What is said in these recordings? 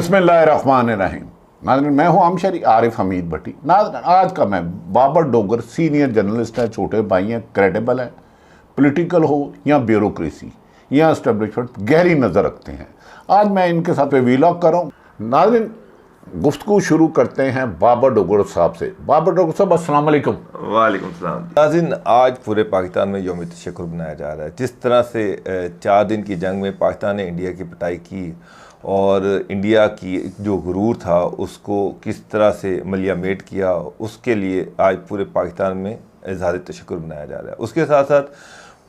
बिस्मिल्लाहिर्रहमानिर्रहीम। नाज़रीन, मैं हूँ आमशरी आरिफ हमीद भट्टी। नाज़रीन, आज का मैं बाबर डोगर सीनियर जर्नलिस्ट है, छोटे भाई हैं, क्रेडिबल है, पॉलिटिकल हो या ब्यूरोक्रेसी या एस्टेब्लिशमेंट, गहरी नज़र रखते हैं। आज मैं इनके साथ वीलॉग कर रहा हूँ। नाज़रीन, गुफ्तगू शुरू करते हैं बाबर डोगर साहब से। बाबर डोगर साहब, अस्सलाम वालेकुम। वालेकुम सलाम। नाज़रीन, आज पूरे पाकिस्तान में यौम तशक्कुर मनाया जा रहा है। जिस तरह से 4 दिन की जंग में पाकिस्तान ने इंडिया की पिटाई की और इंडिया की जो गुरूर था उसको किस तरह से मलियामेट किया, उसके लिए आज पूरे पाकिस्तान में इज़हार तशक्कुर मनाया जा रहा है। उसके साथ साथ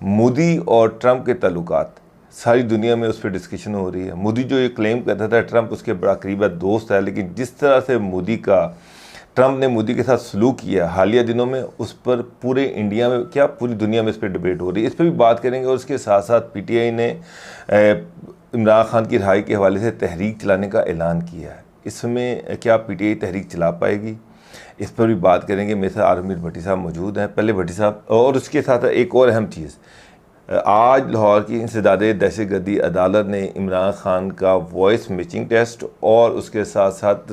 मोदी और ट्रंप के ताल्लुकात सारी दुनिया में उस पर डिस्कशन हो रही है। मोदी जो ये क्लेम करता था ट्रंप उसके बड़ा करीबी दोस्त है, लेकिन जिस तरह से ट्रंप ने मोदी के साथ सलूक किया हालिया दिनों में, उस पर पूरे इंडिया में क्या पूरी दुनिया में इस पर डिबेट हो रही है। इस पर भी बात करेंगे। और उसके साथ साथ PTI ने इमरान खान की रिहाई के हवाले से तहरीक चलाने का ऐलान किया है। इसमें क्या PTI तहरीक चला पाएगी, इस पर भी बात करेंगे। मेरे साथ आमिर भट्टी साहब मौजूद हैं। पहले भट्टी साहब, और उसके साथ एक और अहम चीज़, आज लाहौर की इंसदाद दहशतगर्दी अदालत ने इमरान खान का वॉइस मैचिंग टेस्ट और उसके साथ साथ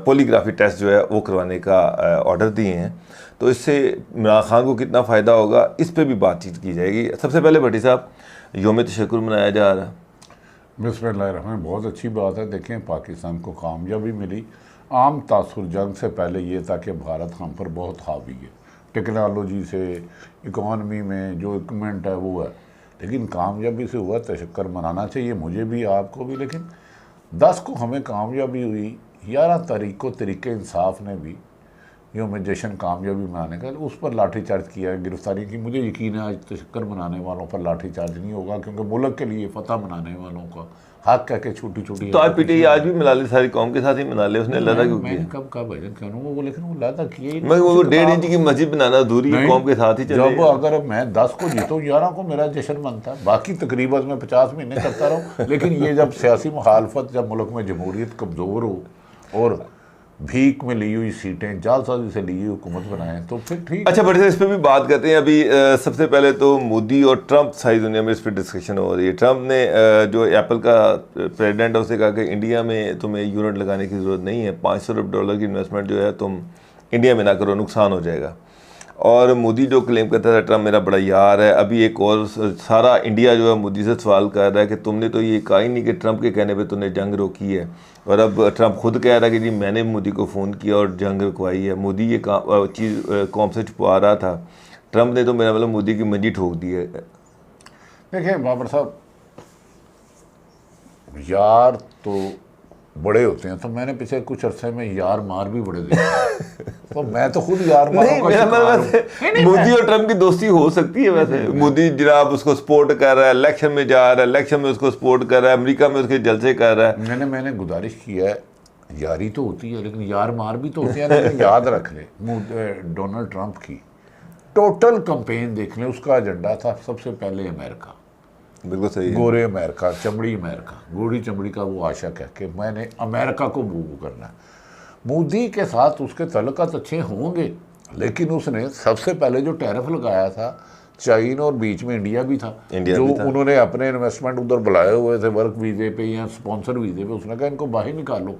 पॉलीग्राफी टेस्ट जो है वो करवाने का ऑर्डर दिए हैं। तो इससे इमरान खान को कितना फ़ायदा होगा, इस पर भी बातचीत की जाएगी। सबसे पहले भट्टी साहब, यौम तशक्कुर मनाया जा रहा है। बिस्मिल्लाहिर्रहमानिर्रहीम, बहुत अच्छी बात है। देखें, पाकिस्तान को कामयाबी मिली। आम तासुर जंग से पहले ये था कि भारत हम पर बहुत हावी है, टेक्नोलॉजी से, इकॉनमी में जो इक्विपमेंट है वो है, लेकिन कामयाबी से हुआ। तशक्कुर मनाना चाहिए, मुझे भी, आपको भी। लेकिन 10 को हमें कामयाबी हुई, 11 तारीख को तरीके इंसाफ ने भी यौम जश्न कामयाबी मनाने का उस पर लाठीचार्ज किया है, गिरफ्तारी की। मुझे यकीन है आज तशक्कुर मनाने वालों पर लाठीचार्ज नहीं होगा, क्योंकि मुल्क के लिए फतह मनाने वालों का हक कह के छोटी छोटी। तो आज PTI आज भी मना ले, सारी कौम के साथ ही मना ले। उसने लदा क्यों किया? कब का भजन करूँ वो, लेकिन वो लदा किया ही। मैं वो 1.5 इंच की मस्जिद बनाना दूरी है, कौम के साथ ही चले। जब अगर मैं 10 को जीतूँ, 11 को मेरा जश्न बनता है। बाकी तकरीबन मैं 50 महीने करता रहूँ, लेकिन ये जब सियासी मुखालफत, जब मुल्क में जमहूरियत कमज़ोर हो और भीख में ली हुई सीटें, जालसाजी से ली हुई हुकूमत बनाएं, तो फिर ठीक। अच्छा बड़े, इस पर भी बात करते हैं। अभी सबसे पहले तो मोदी और ट्रंप सारी दुनिया में इस पर डिस्कशन हो रही है। ट्रंप ने जो एप्पल का प्रेसिडेंट है उससे कहा कि इंडिया में तुम्हें यूनिट लगाने की ज़रूरत नहीं है, $500 अरब की इन्वेस्टमेंट जो है तुम इंडिया में ना करो, नुकसान हो जाएगा। और मोदी जो क्लेम करता था ट्रंप मेरा बड़ा यार है, अभी एक और सारा इंडिया जो है मोदी से सवाल कर रहा है कि तुमने तो ये कहा ही नहीं कि ट्रंप के कहने पे तुमने जंग रोकी है। और अब ट्रंप खुद कह रहा है कि जी मैंने मोदी को फ़ोन किया और जंग रुकवाई है। मोदी ये चीज़ कौम से छुपा रहा था, ट्रंप ने तो मेरा मतलब मोदी की मंजी ठोक दी है। देखिए बाबर साहब, यार तो बड़े होते हैं, तो मैंने पिछले कुछ अरसे में यार मार भी बड़े देखे। तो मैं तो खुद यार मार नहीं, मेरा मतलब मोदी और ट्रंप की दोस्ती हो सकती है। वैसे मोदी जनाब उसको सपोर्ट कर रहा है, इलेक्शन में जा रहा है, इलेक्शन में उसको सपोर्ट कर रहा है, अमेरिका में उसके जलसे कर रहा है। मैंने गुजारिश की है, यारी तो होती है लेकिन यार मार भी तो होती है। लेकिन याद रख ले, डोनाल्ड ट्रंप की टोटल कंपेन देख लें, उसका एजेंडा था सबसे पहले अमेरिका। बिल्कुल सही है। गोरे अमेरिका, चमड़ी अमेरिका, गोरी चमड़ी का वो आशा कह के मैंने अमेरिका को मूव करना है। मोदी के साथ उसके तल्लुकात अच्छे होंगे, लेकिन उसने सबसे पहले जो टैरिफ लगाया था चाइना और बीच में इंडिया भी था, जो उन्होंने अपने इन्वेस्टमेंट उधर बुलाए हुए थे वर्क वीज़े पे या स्पॉन्सर वीज़े पे, उसने कहा इनको बाहर निकालो।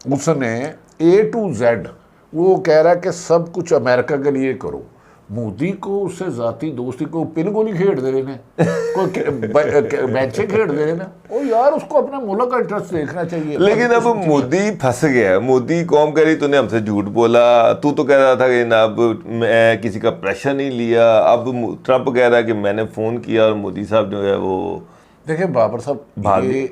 उसने A to Z वो कह रहा है कि सब कुछ अमेरिका के लिए करो। मोदी को उससे ज़ाती दोस्ती को पिन गोली खेड़ दे रहे हैं, कोई बैचे खेड़ दे रहे हैं। ओ यार, उसको अपने मुल्क का इंटरेस्ट देखना चाहिए। लेकिन अब मोदी फंस गया। मोदी कौम कह रही तूने हमसे झूठ बोला, तू तो कह रहा था कि ना अब मैं किसी का प्रेशर नहीं लिया। अब ट्रंप कह रहा है कि मैंने फ़ोन किया और मोदी साहब जो है वो। देखिए बाबर साहब, ये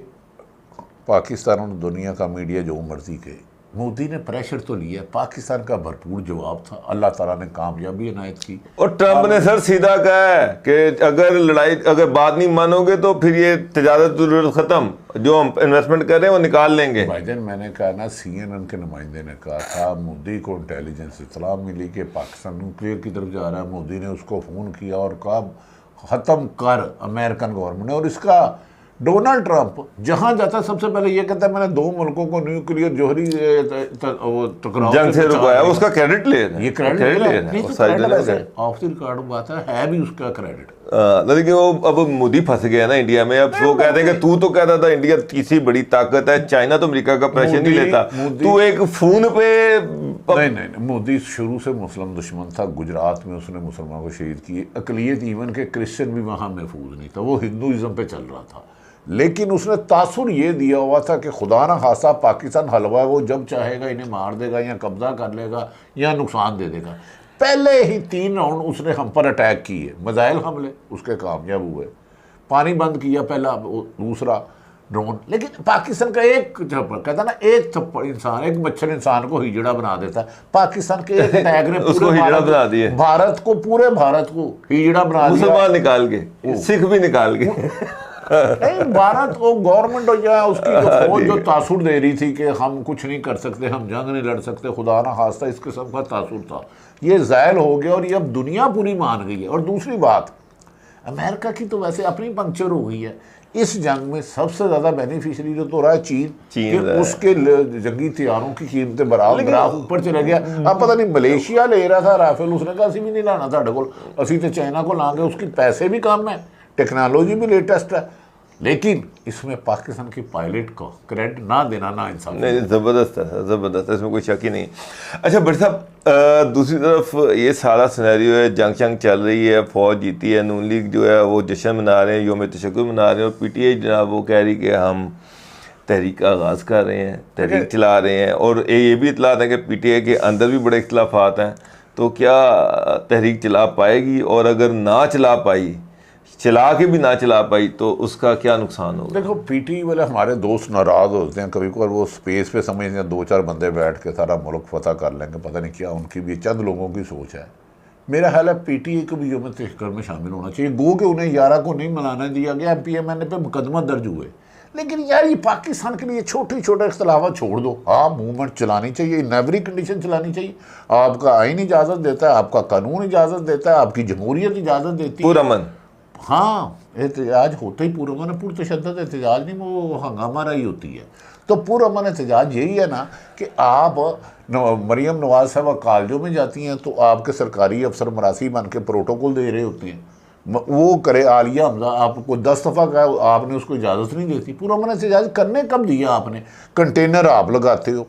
पाकिस्तान और दुनिया का मीडिया जो मर्जी के, मोदी ने प्रेशर तो लिया, पाकिस्तान का भरपूर जवाब था, अल्लाह ताला ने कामयाबी इनायत की। और ट्रंप ने सर सीधा कहा है कि अगर बात नहीं मानोगे तो फिर ये तजारत ख़त्म, जो हम इन्वेस्टमेंट कर रहे हैं वो निकाल लेंगे। भाईजान, मैंने कहा ना, CNN के नुमाइंदे ने कहा था मोदी को इंटेलिजेंस इत्तला मिली कि पाकिस्तान न्यूक्लियर की तरफ जा रहा है। मोदी ने उसको फ़ोन किया और कहा ख़त्म कर अमेरिकन गवर्नमेंट ने। और इसका डोनाल्ड ट्रंप जहां जाता है सबसे पहले ये कहता है मैंने 2 मुल्कों को न्यूक्लियर जोहरी टकराव जंग से रुकवाया। उसका क्रेडिट ले, ये क्रेडिट ऑफ द रिकॉर्ड बात है भी उसका क्रेडिट। लेकिन वो अब मोदी फंस गया ना इंडिया में। अब वो कहते हैं कि तू तो कहता था इंडिया तीसरी बड़ी ताकत है, चाइना तो अमेरिका का प्रेशर नहीं लेता, तू एक फोन पे नहीं, मोदी शुरू से मुस्लिम दुश्मन था। गुजरात में उसने मुसलमानों को शहीद किए, अकलियत इवन के क्रिश्चियन भी वहाँ महफूज नहीं था, वो हिंदुइज्म पे चल रहा था। लेकिन उसने तासुर ये दिया हुआ था कि खुदा ना खासा पाकिस्तान हलवा है, वो जब चाहेगा इन्हें मार देगा या कब्जा कर लेगा या नुकसान दे देगा। पहले ही 3 राउंड उसने हम पर अटैक किए, मिसाइल हमले उसके कामयाब हुए, पानी बंद किया पहला, दूसरा ड्रोन। लेकिन पाकिस्तान का एक थप्पड़, कहता ना एक थप्पड़ इंसान, एक मच्छर इंसान को हिजड़ा बना देता है। पाकिस्तान के एक टैग ने उसको हिजड़ा बना दिया, भारत को, पूरे भारत को हिजड़ा बना दिया, मुसलमान निकाल के, सिख भी निकाल के। नहीं, भारत को गवर्नमेंट हो जाए उसकी जो फौज जो तासुर दे रही थी कि हम कुछ नहीं कर सकते, हम जंग नहीं लड़ सकते, खुदा ना खास्ता, इस किस्म का तासुर था, ये ज़ायल हो गया और ये अब दुनिया पूरी मान गई है। और दूसरी बात, अमेरिका की तो वैसे अपनी पंक्चर हो गई है। इस जंग में सबसे ज़्यादा बेनिफिशियरी जो तो रहा है चीन कि उसके जंगी हथियारों की कीमतें बराबर ग्राफ ऊपर चला गया। अब पता नहीं मलेशिया ले रहा था राफेल, उसने कहा असी भी नहीं लाना साढ़े को, असी तो चाइना को लाएंगे, उसकी पैसे भी कम है, टेक्नोलॉजी भी लेटेस्ट है। लेकिन इसमें पाकिस्तान की पायलट को क्रेडिट ना देना ना इंसान। नहीं, ज़बरदस्त है, ज़बरदस्त है, इसमें कोई शक ही नहीं। अच्छा भट्ट साहब, दूसरी तरफ ये सारा सिनेरियो है, जंग चल रही है, फौज जीती है, नून लीग जो है वो जश्न मना रहे हैं, योम तशक्कुर मना रहे हैं, और पीटीआई जनाब वो कह रही कि हम तहरीक का आगाज़ कर रहे हैं, तहरीक चला रहे हैं, और ये भी इतलात है कि पीटीआई के अंदर भी बड़े इख्तलाफात हैं। तो क्या तहरीक चला पाएगी, और अगर ना चला पाई, चला के भी ना चला पाई, तो उसका क्या नुकसान होगा? देखो, पीटी वाले हमारे दोस्त नाराज़ होते हैं कभी कभार, वो स्पेस पे समझते हैं 2-4 बंदे बैठ के सारा मुल्क फतह कर लेंगे, पता नहीं क्या उनकी भी चंद लोगों की सोच है। मेरा ख्याल है पीटीआई को भी यौम तशक्कुर में शामिल होना चाहिए। गो के उन्हें 11 को नहीं मनाने दिया गया, MPMN पे मुकदमा दर्ज हुए, लेकिन यार ये पाकिस्तान के लिए छोटे छोटे इख्तलाफात छोड़ दो। हाँ, मूवमेंट चलानी चाहिए, इन एवरी कंडीशन चलानी चाहिए। आपका आइन इजाज़त देता है, आपका कानून इजाज़त देता है, आपकी जमहूरियत इजाज़त देती है, पुरअमन। हाँ, एहतजाज होता ही पुरअमन है, पुरतशद्दद एहतजाज नहीं, वो हंगामा रही होती है। तो पुरअमन एहतजाज यही है ना कि आप मरियम नवाज साहब कॉलेजों में जाती हैं तो आपके सरकारी अफसर मरासी बन के प्रोटोकॉल दे रहे होते हैं, वो करे आलिया हमजा आपको 10 दफ़ा कहा, आपने उसको इजाज़त नहीं देती। पुरअमन एहतजाज करने कब दिया आपने? कंटेनर आप लगाते हो,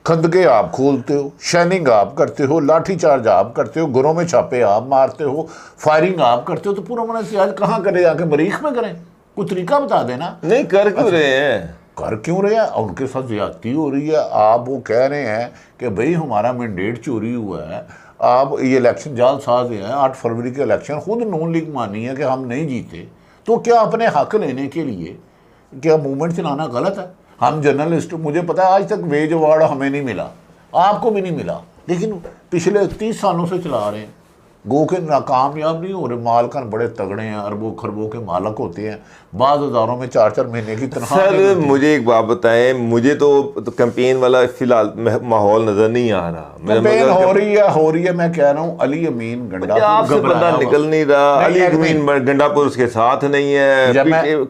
खंदके आप खोलते हो, शाइनिंग आप करते हो, लाठी चार्ज आप करते हो, घरों में छापे आप मारते हो, फायरिंग आप करते हो, तो पूरा मन से आज कहाँ करें? जाके मरीख में करें? कोई तरीका बता देना। नहीं कर क्यों रहे हैं? कर क्यों रहे हैं? उनके साथ ज्यादती हो रही है। आप वो कह रहे हैं कि भाई हमारा मैंडेट चोरी हुआ है, आप ये इलेक्शन जालसाज हैं, 8 फरवरी के इलेक्शन खुद नून लीग मानी है कि हम नहीं जीते, तो क्या अपने हक लेने के लिए क्या मूवमेंट चलाना गलत है? हम जर्नलिस्ट, मुझे पता है आज तक वेज अवार्ड हमें नहीं मिला, आपको भी नहीं मिला, लेकिन पिछले 30 सालों से चला रहे हैं। गो के नाकामयाब नहीं हो रहे। मालकन बड़े तगड़े हैं, अरबों खरबों के मालक होते हैं, बाद हज़ारों में 4-4 महीने की तनख्वाह। सर मुझे एक बात बताएं, मुझे तो कैंपेन वाला फिलहाल माहौल नजर नहीं आ रहा। कैंपेन हो रही है, मैं कह रहा हूँ अली अमीन पंजाब से बंदा निकल नहीं रहा, अली अमीन गंडापुर उसके साथ नहीं है,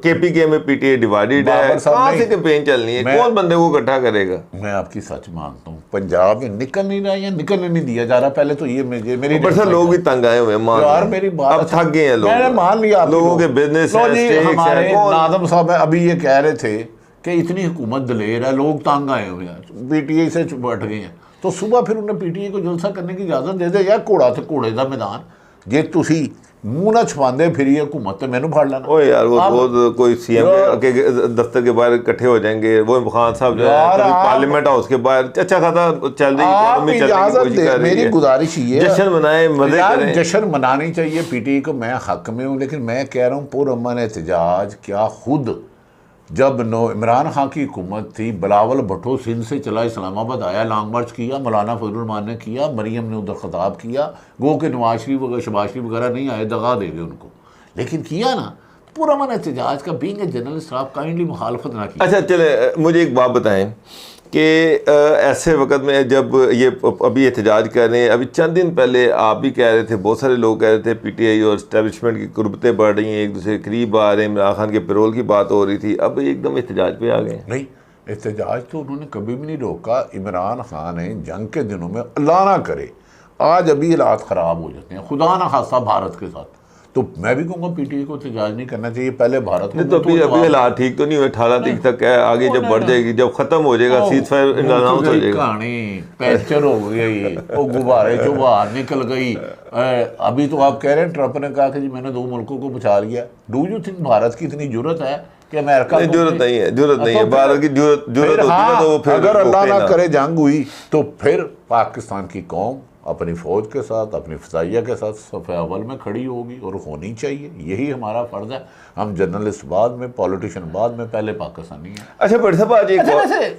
KPK में पीटीआई डिवाइडेड है, कहाँ से कैंपेन चलनी है? कौन बंदे को इकट्ठा करेगा? मैं आपकी सच मानता हूँ, पंजाब में निकल नहीं रहा या निकलने नहीं दिया जा रहा। पहले तो ये मेरी लोग भी तंग आए हुए हैं, यार मेरी बात, अब थक गए हैं लोग, मैंने मान लिया लोगों के बिजनेस है। हमारे नादम साहब अभी ये कह रहे थे कि इतनी हुकूमत दलेर है, लोग तंग आए हुए हैं, पीटीआई से बैठ गए हैं, तो सुबह फिर उन्हें पीटीआई को जलसा करने की इजाजत दे दे। यार घोड़ा तो घोड़े का मैदान, जे तुसी मुंह ना छुपाते फिर हुकूमत तो मैनू फड़ लेना। ओ यार वो कोई सीएम के दफ्तर के बाहर इकट्ठे हो जाएंगे, वो खान साहब जो है पार्लियामेंट हाउस के बाहर अच्छा खासा चल रही। मेरी गुजारिश ये है, जश्न मनाए, मजे करें। जश्न मनानी चाहिए पीटीआई को, मैं हक में हूँ, लेकिन मैं कह रहा हूँ पुरअमन एहतजाज क्या खुद जब इमरान खान की हुकूमत थी, बिलावल भुट्टो सिंध से चला इस्लामाबाद आया, लॉन्ग मार्च किया, मौलाना फजलुर रहमान ने किया, मरियम ने उधर खिताब किया, गो के नवाज शरीफ वगैरह शहबाज शरीफ वगैरह नहीं आए, दगा दे गए उनको, लेकिन किया ना पुरअमन एहतजाज का। बीइंग ए जर्नलिस्ट आप काइंडली मुखालफत ना की। अच्छा चले, मुझे एक बात बताएं कि ऐसे वक्त में जब ये अभी एहतजाज कर रहे हैं, अभी चंद दिन पहले आप भी कह रहे थे, बहुत सारे लोग कह रहे थे पीटीआई और इस्टेब्लिशमेंट की कुर्बतें बढ़ रही हैं, एक दूसरे के करीब आ रहे हैं, इमरान खान के पैरोल की बात हो रही थी, अब एकदम एहतजाज पे आ गए। नहीं, एहतजाज तो उन्होंने कभी भी नहीं रोका। इमरान खान ने जंग के दिनों में अल्लाह ना करे आज अभी हालात ख़राब हो जाते हैं, खुदा ना खासा भारत के साथ, तो मैं भी कहूँगा पीटीआई को एहतजाज नहीं करना चाहिए, पहले भारत को। तो अभी हालात ठीक तो नहीं हुए, 18 तारीख तक है, आगे जब बढ़ जाएगी, जब खत्म हो जाएगा सीज फायर अनाउंस हो जाएगा, कहानी पैंचर हो गई, वो गुब्बारे जो बाहर निकल गई। अभी तो आप कह रहे हैं ट्रंप ने कहा कि जी मैंने 2 मुल्कों को बचा लिया। डू यू थिंक भारत की इतनी जरूरत है कि अमेरिका को? जरूरत नहीं है, भारत की जरूरत होती है तो फिर अगर अल्लाह ना करे जंग हुई तो फिर पाकिस्तान की कौम अपनी फ़ौज के साथ, अपनी फ़िज़ाइया के साथ सफ़े अव्वल में खड़ी होगी, और होनी चाहिए। यही हमारा फ़र्ज़ है। हम जर्नलिस्ट बाद में, पॉलिटिशियन बाद में, पहले पाकिस्तानी हैं। अच्छा बट साहब आज एक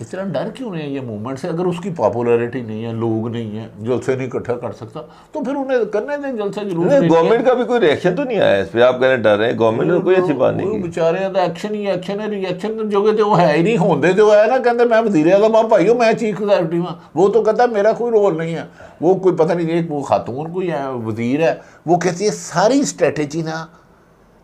इतना डर क्यों नहीं है ये मूवमेंट से? अगर उसकी पॉपुलैरिटी नहीं है, लोग नहीं है, जलसे नहीं इकट्ठा कर सकता, तो फिर उन्हें करने दें जलसे। जरूर गवर्नमेंट का भी कोई रिएक्शन तो नहीं आया इस पे? आप कह रहे डर रहे हैं, गवर्नमेंट ने कोई ऐसी बात नहीं की। बेचारे तो एक्शन ही एक्शन है, रिएक्शन जो कि वो है ही नहीं होंदे। जो है ना कहते मैं वज़ीर आज़म हाँ भाईओ मैं चीफ एग्जीक्यूटिव हूँ, वो तो कहता है मेरा कोई रोल नहीं है। वो कोई पता नहीं, एक वो खातून कोई है वज़ीर है, वो कहती है सारी स्ट्रेटेजी ना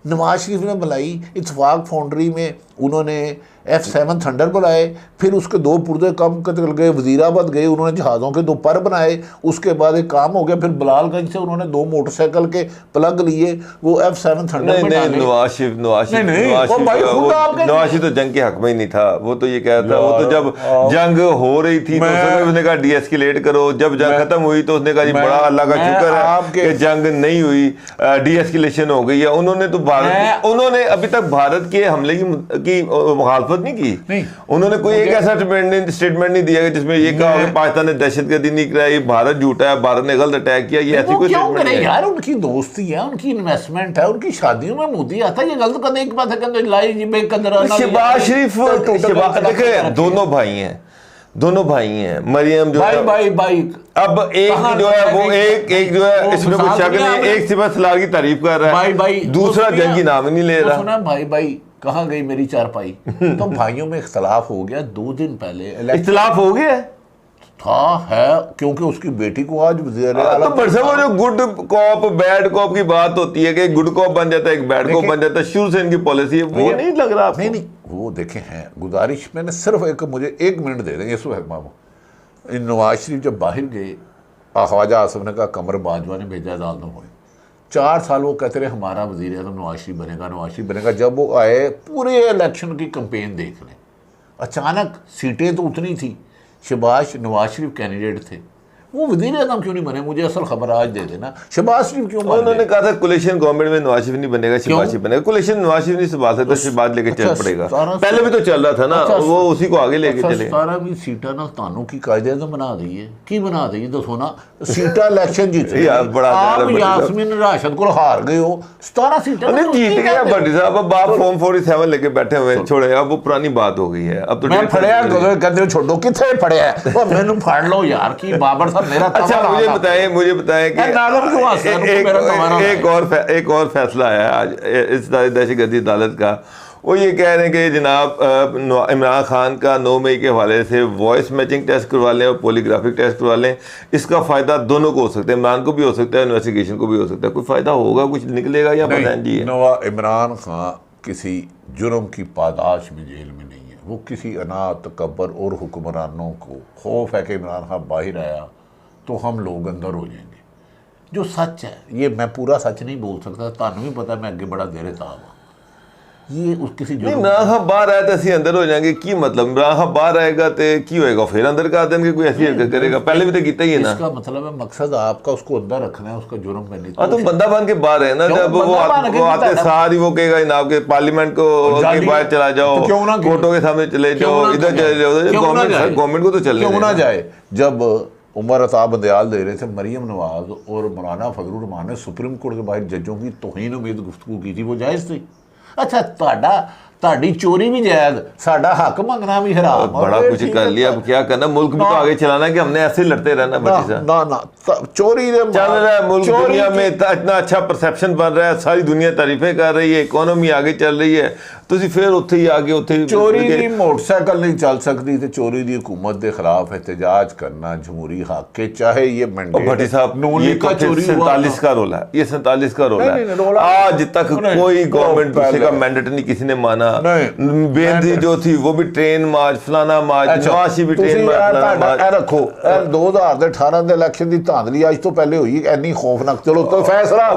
नवाज शरीफ ने बुलाई। इत्तफाक फाउंड्री में उन्होंने F7 थंडर बुलाए, फिर उसके 2 पुर्जे कम कर गए, वज़ीराबाद गए, उन्होंने जहाज़ों के 2 पर बनाए। उसके बाद एक काम हो गया, फिर बिलालगंज से उन्होंने 2 मोटरसाइकिल के प्लग लिए, वो F7 थंडर में डाले। नवाज शरीफ तो जंग के हक में ही नहीं था। वो तो ये कह रहा था, वो तो जब जंग हो रही थी तो उसने कहा डीएस्केलेट करो, जब जंग खत्म हुई तो उसने कहा जी बड़ा अल्लाह का शुक्र है कि जंग नहीं हुई, डीएस्केलेशन हो गई है। उन्होंने तो उन्होंने अभी तक भारत के हमले की मुखालफत नहीं की। उन्होंने कोई एक ऐसा स्टेटमेंट नहीं दिया जिसमें ये कहा कि पाकिस्तान ने दहशतगर्दी नहीं कराई, भारत झूठा है, भारत ने गलत अटैक किया, ये ऐसी कोई स्टेटमेंट नहीं है। यार उनकी दोस्ती है, उनकी इन्वेस्टमेंट है, उनकी शादियों में मोदी आता है, ये गलत कर एक बात है कहते लाई जी बेकदर। शहबाज शरीफ देखिए दोनों भाई हैं, मरियम जो भाई अब एक जो है वो एक जो है इसमें कुछ शक नहीं, एक सिर्फ सलार की तारीफ कर रहा है, दूसरा जंगी नाम ही नहीं ले रहा। सुना भाई कहाँ गई मेरी चारपाई? तो भाइयों में इख्तलाफ हो गया 2 दिन पहले। इख्तलाफ हो गया है क्योंकि उसकी बेटी को आज वज़ीर आला तो वो जो गुड कॉप बैड कॉप की बात होती है कि गुड कॉप बन जाता है, एक बैड कॉप बन जाता है, शुरू से इनकी पॉलिसी है, वो नहीं लग रहा आपको? नहीं वो देखें हैं गुजारिश, मैंने सिर्फ मुझे 1 मिनट दे देंगे सुहेब मामू। नवाज शरीफ जब बाहर गए, ख्वाजा आसिफ ने कहा कमर बाजवा ने भेजा दाल दो हुए 4 साल वो कहते रहे हमारा वज़ीर आज़म नवाज शरीफ बनेगा। जब वो आए पूरे इलेक्शन की कैंपेन देख लें, अचानक सीटें तो उतनी थी, शहबाज नवाज शरीफ कैंडिडेट थे, वो वज़ीर आज़म क्यों नहीं बने? मुझे असल खबर आज दे देना, शहबाज शरीफ क्यों बने? उन्होंने कहा था कोलिशन गवर्नमेंट में नवाज शरीफ नहीं बनेगा, शहबाज शरीफ बनेगा। कोलिशन नवाज शरीफ नहीं संभाल सकता, शहबाज लेके चल पड़ेगा। पहले भी तो चल रहा था ना, वो उसी को आगे लेके चले। 17वीं सीटा ना तानों की कायदे बना दी है, की बना दी दसो ना, सीटा इलेक्शन जीत आप यास्मीन राशिद को हार गए हो, 17 सीटा जीत गया भट्टी साहब। अब आप फॉर्म 47 लेके बैठे हुए छोड़े, अब वो पुरानी बात हो गई है। अब तो मैं फड़िया कहते हो छोड़ो, कितने फड़िया है मैंने फाड़ लो यार की बाबर साहब मेरा। अच्छा मुझे बताएं कि एक और फैसला आया आज इस दहशतगर्दी अदालत का। वो ये कह रहे हैं कि जनाब इमरान खान का 9 मई के हवाले से वॉइस मैचिंग टेस्ट करवा लें और पॉलीग्राफिक टेस्ट करवा लें, इसका फ़ायदा दोनों को हो सकता है, इमरान को भी हो सकता है, इन्वेस्टिगेशन को भी हो सकता है। कोई फ़ायदा होगा, कुछ निकलेगा या बयान जी? इमरान खान किसी जुर्म की पादाश में जेल में नहीं है, वो किसी अना तकब्बर और हुक्मरानों को खौफ है कि इमरान खान बाहर आया तो हम लोग अंदर हो जाएंगे। जो सच है, ये मैं पूरा सच नहीं बोल सकता, तानू भी पता मैं अगे बड़ा देर ताब हाँ, ये उस किसी जो इमरान खान बाहर आया तो असं अंदर हो जाएंगे, की मतलब इमरान खान बाहर आएगा तो की होएगा, फिर अंदर कर देंगे, कोई ऐसी हरकत करेगा? पहले भी तो किया ही है ना। इसका मतलब है मकसद आपका उसको अंदर रखना है, उसका जुर्म में नहीं। तो बंदा बन के बाहर है ना, जब वो आते सारी वो कहेगा जनाब के पार्लियामेंट को बाहर चला जाओ, कोर्टों के सामने चले जाओ, इधर चले जाओ, गवर्नमेंट को तो चलने क्यों ना जाए। जब उमर अता बंदयाल दे रहे थे, मरियम नवाज और मौलाना फजलुर रहमान ने सुप्रीम कोर्ट के बाहर जजों की तौहीन उम्मीद गुफ्तगू की थी, वो जायज़ थी? अच्छा ताड़ी चोरी भी जायज़, साडा हक मंगना भी हराम। बड़ा कुछ कर लिया, अब क्या करना, मुल्क भी तो आगे चलाना कि हमने ऐसे लड़ते रहना? ना चोरी चल रहा है मुल्क, दुनिया में इतना अच्छा परसेप्शन बन रहा है, सारी दुनिया तारीफें कर रही है, इकोनॉमी आगे चल रही है, ਤੁਸੀਂ ਫਿਰ ਉੱਥੇ ਹੀ ਆ ਕੇ ਉੱਥੇ ਚੋਰੀ ਦੀ ਮੋਟਰਸਾਈਕਲ ਨਹੀਂ ਚੱਲ ਸਕਦੀ ਤੇ ਚੋਰੀ ਦੀ हुकूमत के खिलाफ एहतजाज करना जमहूरी हक के, चाहे ये और भट्टी साहब ये का चोरी 47 का रोला है, ये 47 का रोला नहीं, है। रोला आज तक कोई गवर्नमेंट दूसरे का मैंडेट नहीं किसी ने माना। बेनजी जो थी वो भी ट्रेन मार्च, फलाना मार्च, नवाशी भी ट्रेन मार्च, फलाना मार्च। रखो 2018 ਦੇ ਇਲੈਕਸ਼ਨ ਦੀ ਧਾਂਦਲੀ ਅੱਜ ਤੋਂ ਪਹਿਲੇ ਹੋਈ ਇੰਨੀ ਖੌਫਨਾਕ। चलो तो फैसला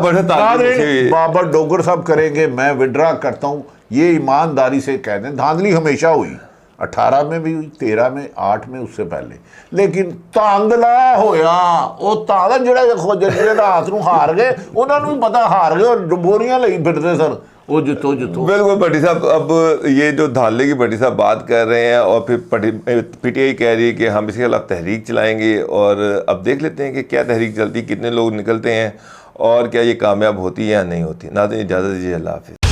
बाबर डोगर साहब करेंगे, मैं विड्रा करता हूँ, ये ईमानदारी से कह दें। धांधली हमेशा हुई, 18 में भी हुई, 13 में, 8 में, उससे पहले। लेकिन धांधला होया ਉਹ ਤਾਂ ਜਿਹੜਾ ਖੋਜ ਜਿਹੜੇ ਰਾਤ ਨੂੰ ਹਾਰ ਗਏ ਉਹਨਾਂ ਨੂੰ ਵੀ ਪਤਾ ਹਾਰ ਗਏ और बोरियां ਲਈ ਫਿਰਦੇ ਸਨ वो जितो बिल्कुल भट्टी साहब। अब ये जो धांधले की भट्टी साहब बात कर रहे हैं और फिर पीटीआई कह रही है कि हम इसके खिलाफ तहरीक चलाएंगे, और अब देख लेते हैं कि क्या तहरीक चलती, कितने लोग निकलते हैं और क्या ये कामयाब होती है या नहीं होती। नाज़रीन इजाज़त दीजिए, अल्लाह हाफ़िज़।